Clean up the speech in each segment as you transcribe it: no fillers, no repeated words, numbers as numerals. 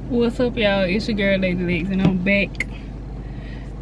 What's up, y'all? It's your girl Lady Legs, and I'm back,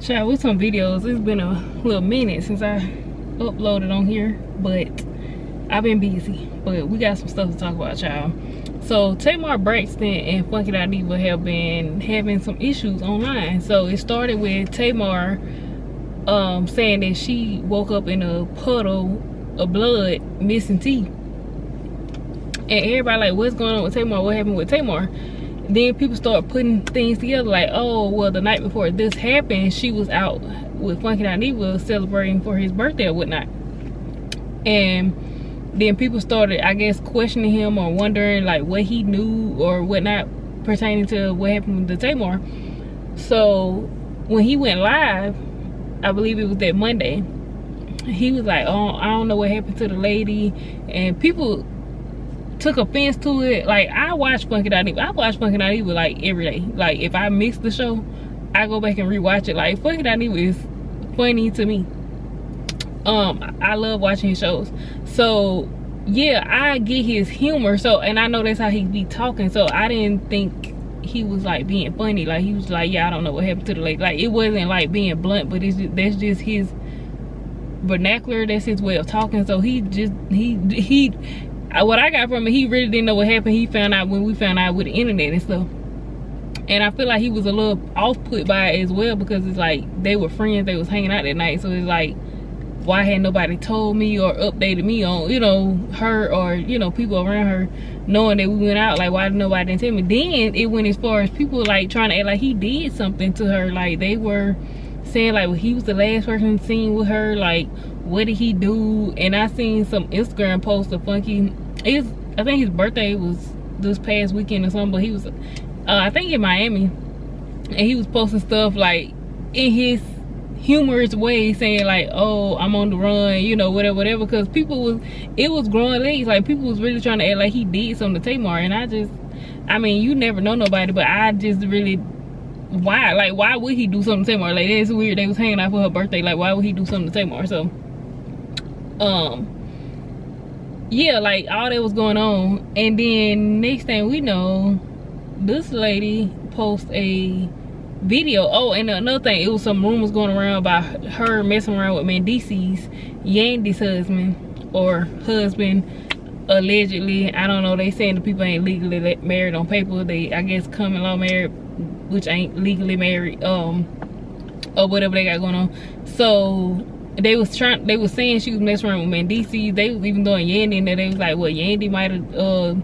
child, with some videos. It's been a little minute since I uploaded on here, but I've been busy. But we got some stuff to talk about, child. So Tamar Braxton and Funky Dineva have been having some issues online. So it started with Tamar saying that she woke up in a puddle of blood, missing teeth, and everybody like, what's going on with Tamar? What happened with Tamar? Then people start putting things together like, oh, well, the night before this happened, she was out with Funky Dineva celebrating for his birthday or whatnot. And then people started, I guess, questioning him or wondering like what he knew or whatnot pertaining to what happened with the Tamar. So when he went live, I believe it was that Monday, he was like, oh, I don't know what happened to the lady. And people took offense to it. Like, I watch Funky Dineva like every day. Like, if I miss the show, I go back and rewatch it. Like, Funky Dineva is funny to me. I love watching his shows. So yeah, I get his humor. So, and I know that's how he be talking. So I didn't think he was like being funny. Like, he was like, yeah, I don't know what happened to the lady. Like, it wasn't like being blunt, but it's just, that's just his vernacular. That's his way of talking. So he what I got from it, he really didn't know what happened. He found out when we found out with the internet and stuff. And I feel like he was a little off-put by it as well, because it's like they were friends, they was hanging out that night. So it's like, why hadn't nobody told me or updated me on, you know, her or, you know, people around her knowing that we went out? Like, why did nobody didn't tell me? Then it went as far as people like trying to act like he did something to her. Like, they were saying like, well, he was the last person seen with her. Like, what did he do? And I seen some Instagram posts of Funky. I think his birthday was this past weekend or something, but he was I think in Miami, and he was posting stuff like in his humorous way, saying like, oh, I'm on the run, you know, whatever, because it was growing legs. Like, people was really trying to act like he did something to Tamar. And I mean, you never know nobody, but I just really, why would he do something to Tamar? Like, that's weird. They was hanging out for her birthday. Like, why would he do something to Tamar? So yeah, like, all that was going on. And then next thing we know, this lady posts a video. Oh, and another thing, it was some rumors going around about her messing around with Mendice's, Yandy's husband, allegedly. I don't know, they saying the people ain't legally married on paper. They, I guess, common law married, which ain't legally married, or whatever they got going on. So they was saying she was messing around with Mendice. They was even doing Yandy, and they was like, well, Yandy might have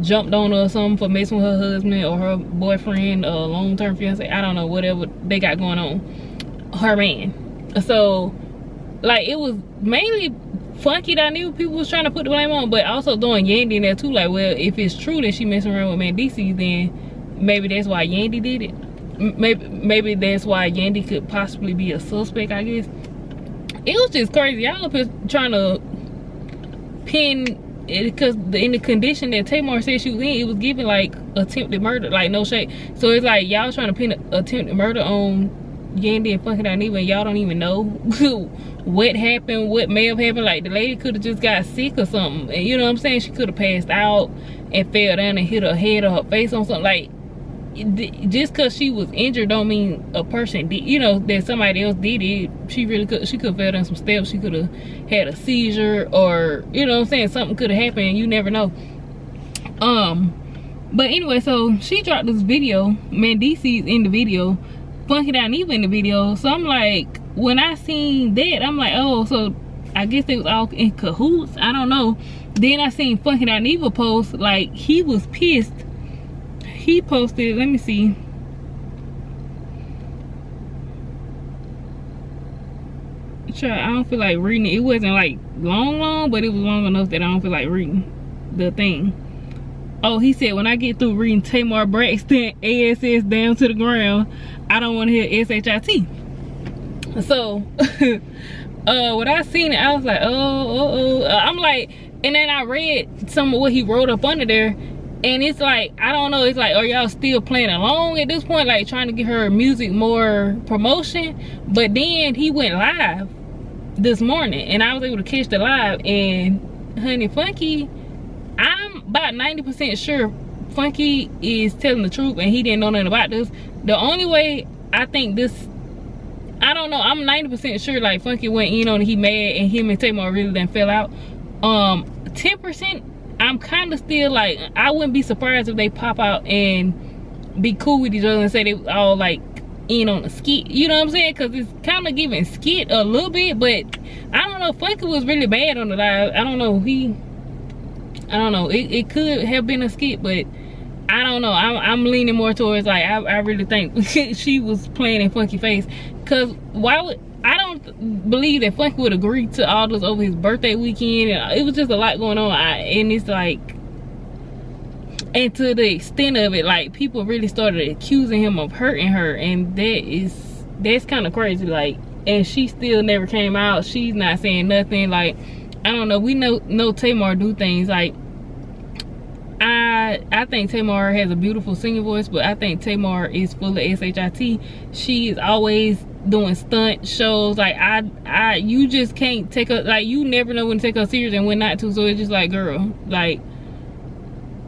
jumped on her or something for messing with her husband or her boyfriend, long-term fiance. I don't know, whatever they got going on, her man. So like, it was mainly Funky Dineva people was trying to put the blame on, but also throwing Yandy in there too. Like, well, if it's true that she messing around with Mendice, then maybe that's why Yandy did it. Maybe that's why Yandy could possibly be a suspect, I guess. It was just crazy. Y'all up here trying to pin it, because in the condition that Tamar said she was in, it was giving like attempted murder, like, no shade. So it's like y'all trying to pin attempted murder on Yandy and Funky Dineva, and y'all don't even know what happened, what may have happened. Like, the lady could have just got sick or something, and you know what I'm saying, she could have passed out and fell down and hit her head or her face on something. Like, just because she was injured don't mean a person did, you know, that somebody else did it. She could have fell down some steps. She could have had a seizure, or, you know what I'm saying, something could have happened. You never know. But anyway, so she dropped this video. Mendice's in the video, Funky Dineva in the video. So I'm like, when I seen that, I'm like, oh, so I guess they was all in cahoots. I don't know. Then I seen Funky Dineva post like he was pissed. He posted, let me see. I don't feel like reading it. It wasn't like long, but it was long enough that I don't feel like reading the thing. Oh, he said, when I get through reading Tamar Braxton ASS down to the ground, I don't want to hear SHIT. So when I seen it, I was like, oh. I'm like, and then I read some of what he wrote up under there. And it's like, I don't know, it's like, are y'all still playing along at this point? Like, trying to get her music more promotion? But then he went live this morning, and I was able to catch the live. And honey, Funky, I'm about 90% sure Funky is telling the truth and he didn't know nothing about this, the only way I think this, I don't know, I'm 90% sure like Funky went in on it, he mad, and him and Tamar really done fell out. 10%, I'm kind of still like, I wouldn't be surprised if they pop out and be cool with each other and say they all like in on a skit, you know what I'm saying? Because it's kind of giving skit a little bit, but I don't know, Funky was really bad on the live. I don't know, I don't know, it could have been a skit, but I don't know. I'm leaning more towards like, I really think she was playing in Funky face. Cause why would, I don't believe that Funky would agree to all this over his birthday weekend. And it was just a lot going on. And it's like, and to the extent of it, like people really started accusing him of hurting her, and that's kind of crazy. Like, and she still never came out. She's not saying nothing. Like, I don't know. We know Tamar do things like, I think Tamar has a beautiful singing voice, but I think Tamar is full of shit. She is always doing stunt shows. Like, you just can't take her, like, you never know when to take her serious and when not to. So it's just like, girl, like,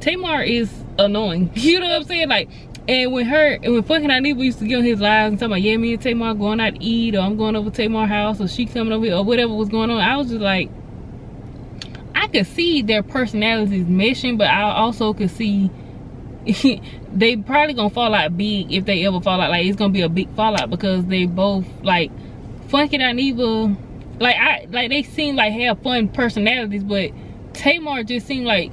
Tamar is annoying. You know what I'm saying? Like, and when fucking Dineva used to get on his lives and talking about, yeah, me and Tamar going out to eat, or I'm going over to Tamar's house, or she coming over here, or whatever was going on, I was just like, I could see their personalities meshing, but I also could see they probably gonna fall out big if they ever fall out. Like, it's gonna be a big fallout because they both, like, Funky and Dineva, like they seem like have fun personalities, but Tamar just seemed like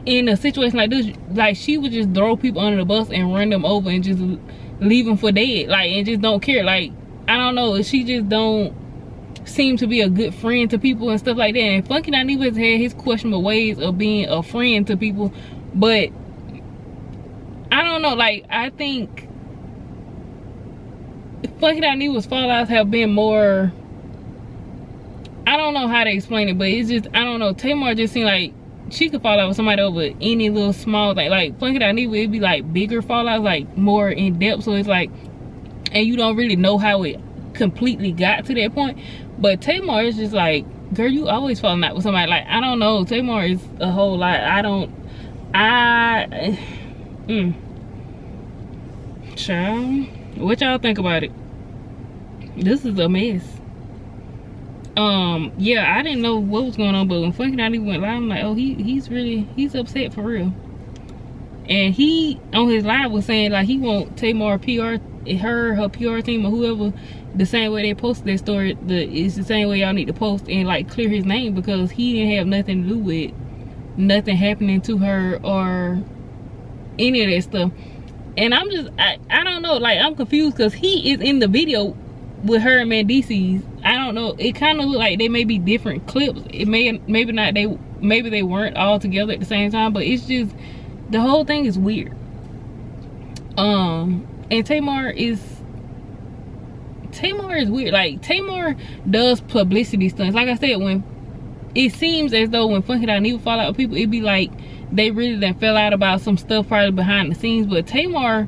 in a situation like this, like she would just throw people under the bus and run them over and just leave them for dead, like, and just don't care. Like, I don't know, she just don't seem to be a good friend to people and stuff like that. And Funky Dineva has had his questionable ways of being a friend to people, but I don't know, like, I think Funky Dineva's fallouts have been more, I don't know how to explain it, but it's just, I don't know, Tamar just seemed like she could fall out with somebody over any little small thing. Like, Funky Dineva, it'd be like bigger fallouts, like more in depth, so it's like, and you don't really know how it completely got to that point. But Tamar is just like, girl, you always falling out with somebody. Like, I don't know, Tamar is a whole lot. Child, what y'all think about it? This is a mess. Yeah, I didn't know what was going on, but when Funky Dineva went live, I'm like, oh, he's upset for real. And he on his live was saying like he want Tamar PR, her PR team or whoever, the same way they posted that story, it's the same way y'all need to post and like clear his name, because he didn't have nothing to do with nothing happening to her or any of that stuff. And I'm just, I don't know, like, I'm confused because he is in the video with her and Mendices. I don't know, it kind of look like they may be different clips. It maybe not, maybe they weren't all together at the same time, but it's just, the whole thing is weird. And Tamar is weird. Like, Tamar does publicity stunts. Like I said, when it seems as though when Funky Dineva fall out with people, it'd be like they really done fell out about some stuff probably behind the scenes. But Tamar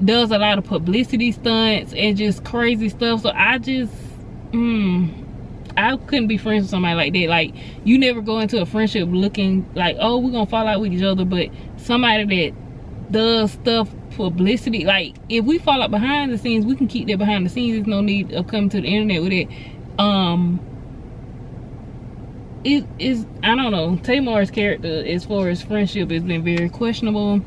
does a lot of publicity stunts and just crazy stuff. So I just I couldn't be friends with somebody like that. Like, you never go into a friendship looking like, oh, we're gonna fall out with each other. But somebody that does stuff, publicity, like, if we fall out behind the scenes, we can keep that behind the scenes. There's no need of coming to the internet with it. It is, I don't know, Tamar's character as far as friendship has been very questionable.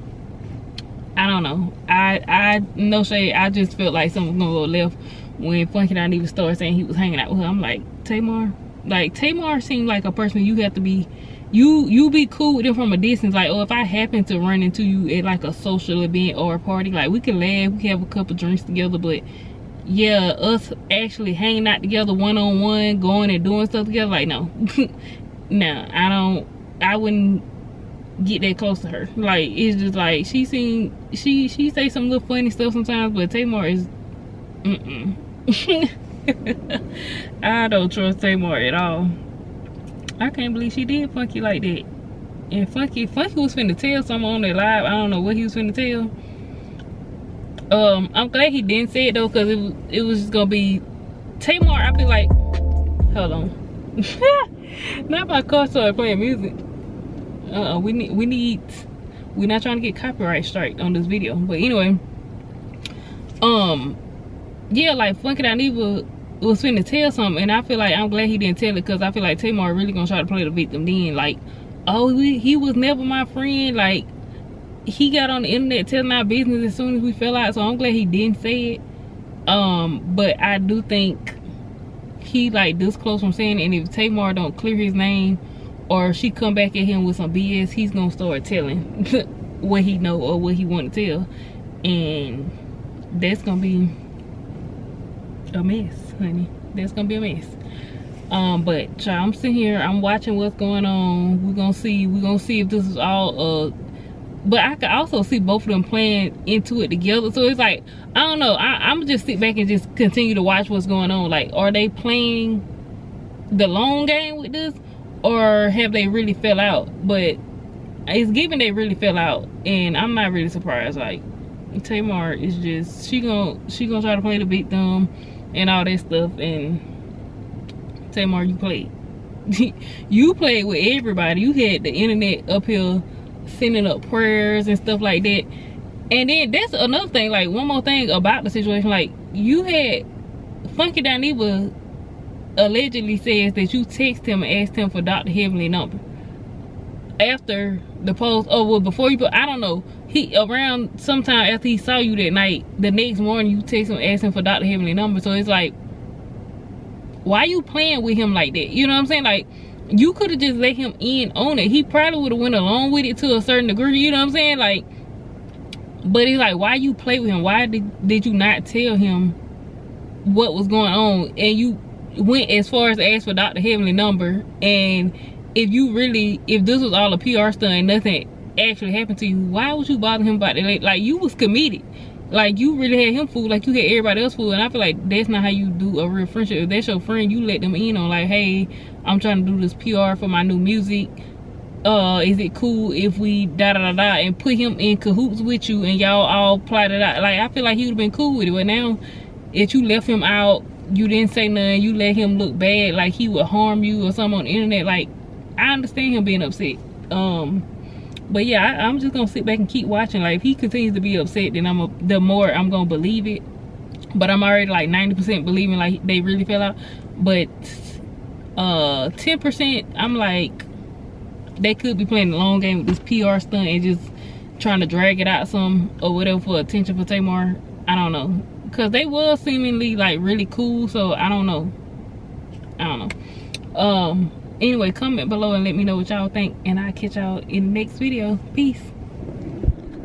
I don't know, I no shade, I just felt like something was gonna go left when Funky Dineva started saying he was hanging out with her. I'm like, Tamar, like, Tamar seemed like a person you have to be, you be cool with them from a distance. Like, oh, if I happen to run into you at like a social event or a party, like, we can laugh, we can have a couple drinks together, but yeah, us actually hanging out together one-on-one, going and doing stuff together, like, no. No, I wouldn't get that close to her. Like, it's just like, she say some little funny stuff sometimes, but Tamar is I don't trust Tamar at all. I can't believe she did Funky like that. And Funky was finna tell someone on that live. I don't know what he was finna tell. I'm glad he didn't say it though, because it was just gonna be Tamar. I feel like, hold on. Not my car started playing music. We we're not trying to get copyright strike on this video. But anyway, yeah, like Funky Dineva was finna tell something, and I feel like I'm glad he didn't tell it, because I feel like Tamar really gonna try to play the victim then, like, oh, he was never my friend, like, he got on the internet telling our business as soon as we fell out. So I'm glad he didn't say it. But I do think he like this close from saying it, and if Tamar don't clear his name, or she come back at him with some BS, he's gonna start telling what he know or what he want to tell, and that's gonna be a mess, honey. That's gonna be a mess. But child, I'm sitting here, I'm watching what's going on. We're gonna see if this is all but I could also see both of them playing into it together. So it's like, I don't know, I'm just sit back and just continue to watch what's going on. Like, are they playing the long game with this, or have they really fell out? But it's given they really fell out, and I'm not really surprised. Like, Tamar is just, she gonna try to play the victim and all that stuff. And Tamar, you played. You played with everybody. You had the internet up here sending up prayers and stuff like that. And then that's another thing, like, one more thing about the situation. Like, you had Funky Dineva allegedly says that you text him and asked him for Dr. Heavenly number after the post. Oh, well, before you put, I don't know, he around sometime after he saw you that night, the next morning you text him asking for Dr. Heavenly number. So it's like, why you playing with him like that? You know what I'm saying? Like, you could have just let him in on it. He probably would have went along with it to a certain degree, you know what I'm saying? Like, but it's like, why you play with him? Why did you not tell him what was going on? And you went as far as to ask for Dr. Heavenly number. And if this was all a PR stunt and nothing actually happened to you, why would you bother him about it? Like, you was committed. Like, you really had him fooled like you had everybody else fooled. And I feel like that's not how you do a real friendship. If that's your friend, you let them in on, like, hey, I'm trying to do this PR for my new music. Is it cool if we da-da-da-da, and put him in cahoots with you and y'all all plotted out? Like, I feel like he would have been cool with it. But now, if you left him out, you didn't say nothing, you let him look bad, like he would harm you or something on the internet, like, I understand him being upset. But yeah, I'm just gonna sit back and keep watching. Like, if he continues to be upset, then the more I'm gonna believe it. But I'm already like 90% believing like they really fell out. But 10%, I'm like, they could be playing the long game with this PR stunt and just trying to drag it out some or whatever for attention for Tamar. I don't know, because they was seemingly like really cool. So I don't know. Anyway, comment below and let me know what y'all think, and I'll catch y'all in the next video. Peace.